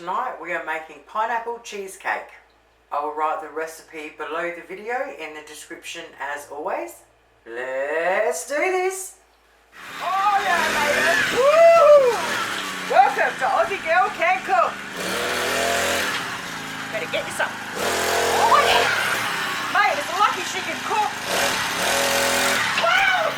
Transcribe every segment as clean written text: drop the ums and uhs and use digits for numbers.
Tonight we are making pineapple cheesecake. I will write the recipe below the video in the description as always. Let's do this! Oh yeah, mate! Woo! Welcome to Aussie Girl Can Cook! Better get you some. Oh yeah! Mate, it's lucky she can cook! Wow!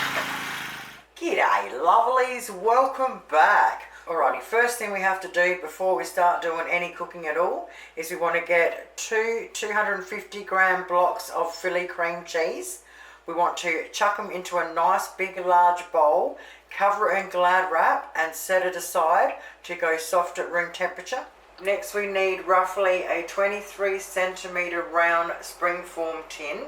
G'day lovelies, welcome back. Alrighty, first thing we have to do before we start doing any cooking at all is we want to get two 250 gram blocks of philli cream cheese. We want to chuck them into a nice big large bowl, cover it in Glad wrap and set it aside to go soft at room temperature. Next we need roughly a 23 centimeter round springform tin.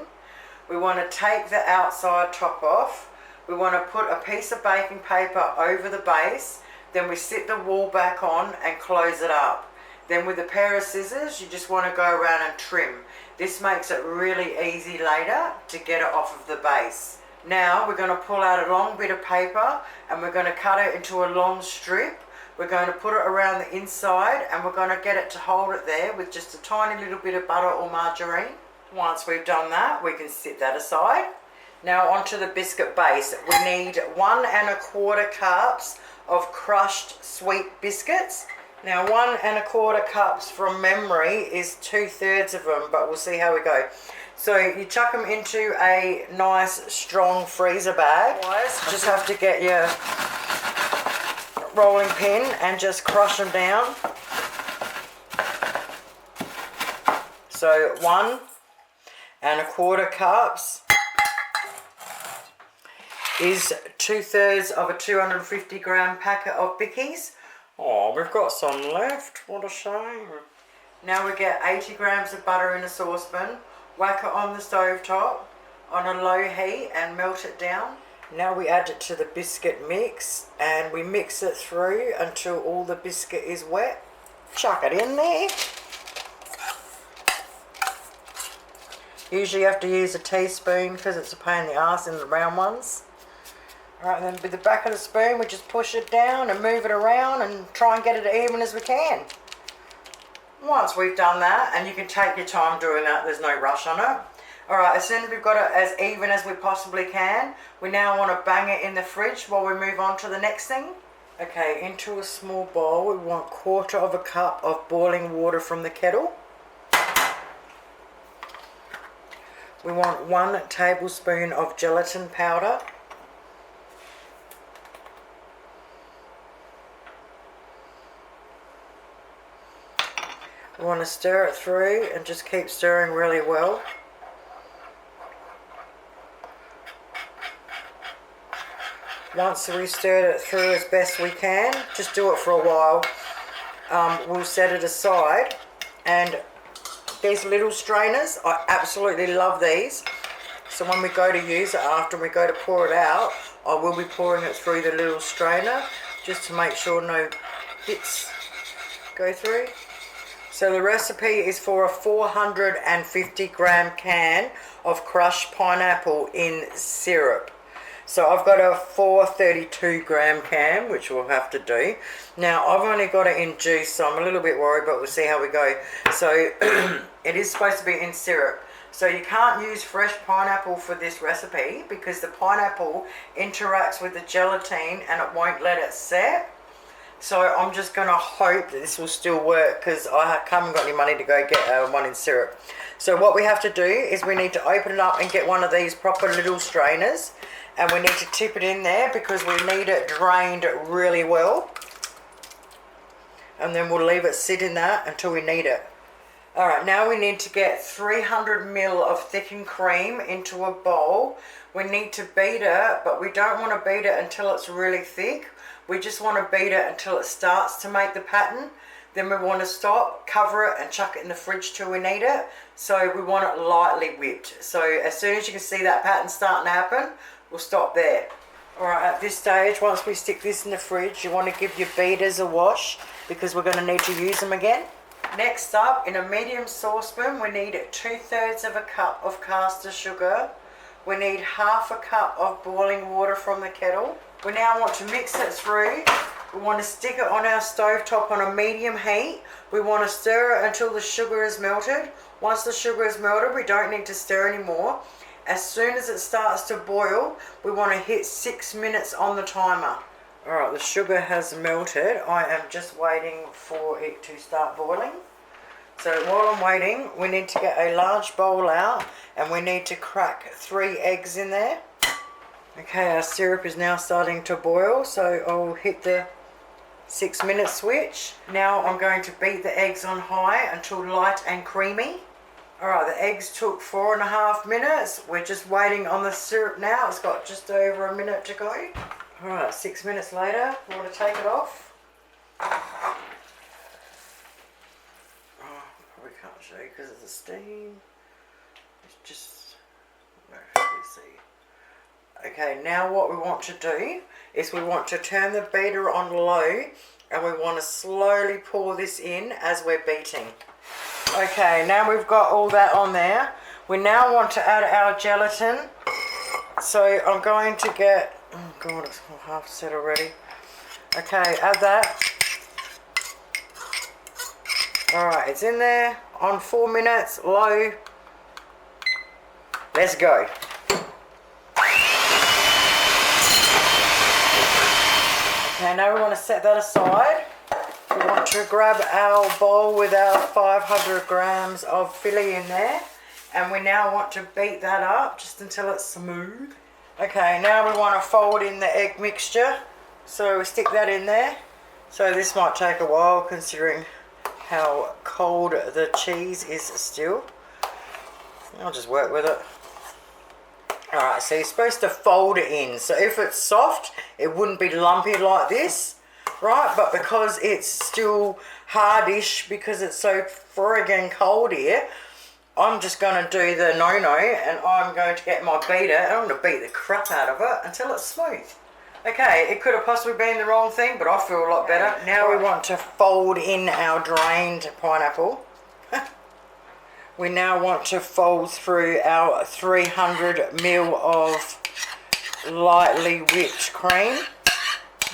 We want to take the outside top off. We want to put a piece of baking paper over the base. Then we sit the wall back on and close it up. Then with a pair of scissors, you just want to go around and trim. This makes it really easy later to get it off of the base. Now we're going to pull out a long bit of paper and we're going to cut it into a long strip. We're going to put it around the inside and we're going to get it to hold it there with just a tiny little bit of butter or margarine. Once we've done that, we can sit that aside. Now onto the biscuit base. We need 1 1/4 cups of crushed sweet biscuits. Now 1 1/4 cups from memory is 2/3 of them, but we'll see how we go. So you chuck them into a nice strong freezer bag. Just have to get your rolling pin and just crush them down. So 1 1/4 cups is 2/3 of a 250 gram packet of bickies. Oh, we've got some left, what a shame. Now we get 80 grams of butter in a saucepan, whack it on the stove top on a low heat and melt it down. Now we add it to the biscuit mix and we mix it through until all the biscuit is wet. Chuck it in there. Usually you have to use a teaspoon because it's a pain in the ass in the round ones. Alright, then with the back of the spoon we just push it down and move it around and try and get it even as we can. Once we've done that, and you can take your time doing that, there's no rush on it. Alright, as soon as we've got it as even as we possibly can, we now want to bang it in the fridge while we move on to the next thing. Okay, into a small bowl we want 1/4 cup of boiling water from the kettle. We want 1 tablespoon of gelatin powder. We want to stir it through and just keep stirring really well. Once we've stirred it through as best we can, just do it for a while. We'll set it aside, and these little strainers, I absolutely love these. So when we go to use it after we go to pour it out, I will be pouring it through the little strainer just to make sure no bits go through. So the recipe is for a 450 gram can of crushed pineapple in syrup. So I've got a 432 gram can, which we'll have to do. Now I've only got it in juice, so I'm a little bit worried, but we'll see how we go. So it is supposed to be in syrup. So you can't use fresh pineapple for this recipe because the pineapple interacts with the gelatine and it won't let it set. So I'm just going to hope that this will still work because I haven't got any money to go get one in syrup. So what we have to do is we need to open it up and get one of these proper little strainers. And we need to tip it in there because we need it drained really well. And then we'll leave it sit in that until we need it. Alright, now we need to get 300 ml of thickened cream into a bowl. We need to beat it, but we don't want to beat it until it's really thick. We just want to beat it until it starts to make the pattern. Then we want to stop, cover it and chuck it in the fridge till we need it. So we want it lightly whipped. So as soon as you can see that pattern starting to happen, we'll stop there. Alright, at this stage, once we stick this in the fridge, you want to give your beaters a wash because we're going to need to use them again. Next up, in a medium saucepan, we need 2/3 cup of caster sugar. We need 1/2 cup of boiling water from the kettle. We now want to mix it through We want to stick it on our stove top on a medium heat. We want to stir it until the sugar is melted. Once the sugar is melted, we don't need to stir anymore. As soon as it starts to boil, we want to hit 6 minutes on the timer. Alright, the sugar has melted. I am just waiting for it to start boiling. So while I'm waiting, we need to get a large bowl out and we need to crack 3 eggs in there. Okay, our syrup is now starting to boil, so I'll hit the 6 minute switch. Now I'm going to beat the eggs on high until light and creamy. Alright, the eggs took 4.5 minutes. We're just waiting on the syrup now. It's got just over a minute to go. Alright, 6 minutes later, we want to take it off. Oh, probably can't show you because of the steam. It's just, let's see. Okay, now what we want to do is we want to turn the beater on low and we want to slowly pour this in as we're beating. Okay, now we've got all that on there. We now want to add our gelatin. So I'm going to get, oh god, it's half set already. Okay, add that. Alright, it's in there on 4 minutes, low. Let's go. Okay, now we want to set that aside. We want to grab our bowl with our 500 grams of philli in there. And we now want to beat that up just until it's smooth. Okay, now we want to fold in the egg mixture. So we stick that in there. So this might take a while considering how cold the cheese is still. I'll just work with it. Alright, so you're supposed to fold it in. So if it's soft, it wouldn't be lumpy like this. Right, but because it's still hardish because it's so friggin' cold here, I'm just going to do the no-no and I'm going to get my beater and I'm going to beat the crap out of it until it's smooth. Okay, it could have possibly been the wrong thing, but I feel a lot better. Now we want to fold in our drained pineapple. We now want to fold through our 300 ml of lightly whipped cream.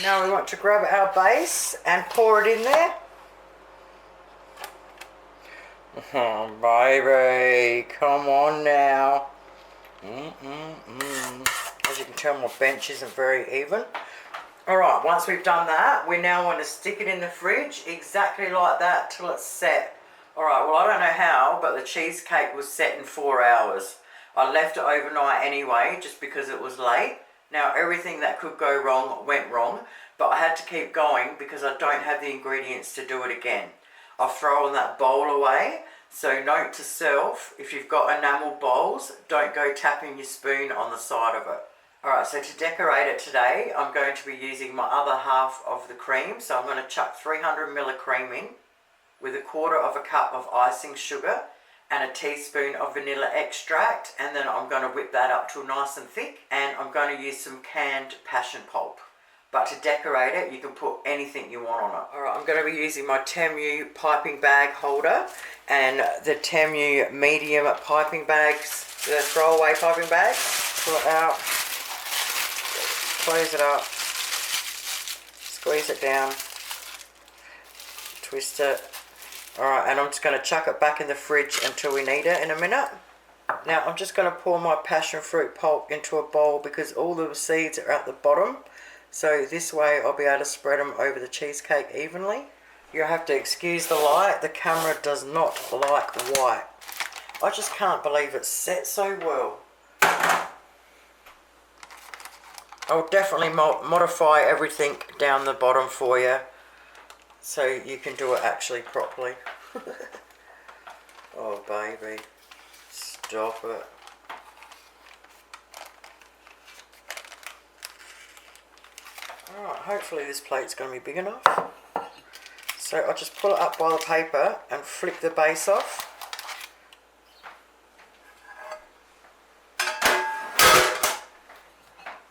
Now we want to grab our base and pour it in there. Oh, baby, come on now. As you can tell, my bench isn't very even. Alright, once we've done that, we now want to stick it in the fridge exactly like that till it's set. Alright, well I don't know how, but the cheesecake was set in 4 hours. I left it overnight anyway, just because it was late. Now everything that could go wrong went wrong, but I had to keep going because I don't have the ingredients to do it again. I've thrown that bowl away, so note to self, if you've got enamel bowls, don't go tapping your spoon on the side of it. Alright, so to decorate it today, I'm going to be using my other half of the cream, so I'm going to chuck 300 ml of cream in with 1/4 cup of icing sugar and a teaspoon of vanilla extract, and then I'm going to whip that up till nice and thick, and I'm going to use some canned passion pulp. But to decorate it, you can put anything you want on it. Alright, I'm going to be using my Temu piping bag holder and the Temu medium piping bags, the throwaway piping bag. Pull it out, close it up, squeeze it down, twist it. Alright, and I'm just going to chuck it back in the fridge until we need it in a minute. Now I'm just going to pour my passion fruit pulp into a bowl because all the seeds are at the bottom. So this way I'll be able to spread them over the cheesecake evenly. You'll have to excuse the light, the camera does not like white. I just can't believe it's set so well. I'll definitely modify everything down the bottom for you, so you can do it actually properly. Oh baby, stop it. Alright, hopefully this plate's going to be big enough. So I'll just pull it up by the paper and flip the base off.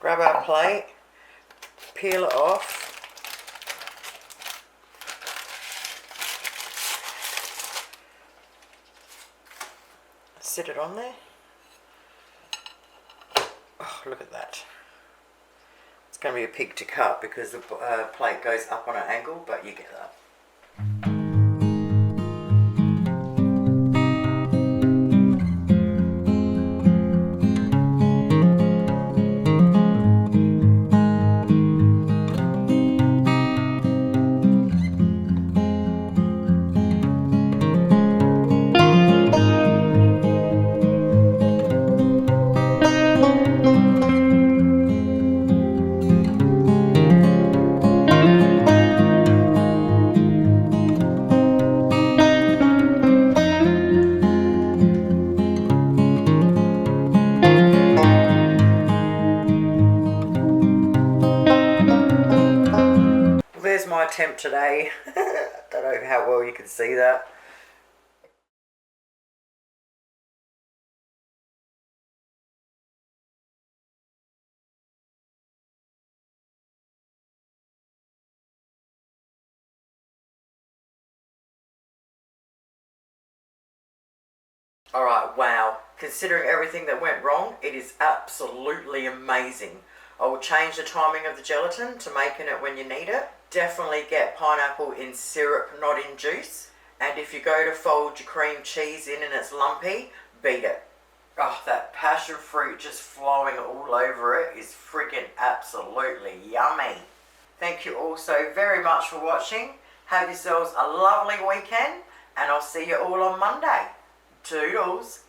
Grab our plate, peel it off. Sit it on there. Oh, look at that. It's going to be a pig to cut because the plate goes up on an angle, but you get that. There's my attempt today. Don't know how well you can see that. Alright, wow. Considering everything that went wrong, it is absolutely amazing. I will change the timing of the gelatin to making it when you need it. Definitely get pineapple in syrup, not in juice. And if you go to fold your cream cheese in and it's lumpy, beat it. Oh, that passion fruit just flowing all over it is freaking absolutely yummy. Thank you all so very much for watching. Have yourselves a lovely weekend, and I'll see you all on Monday. Toodles.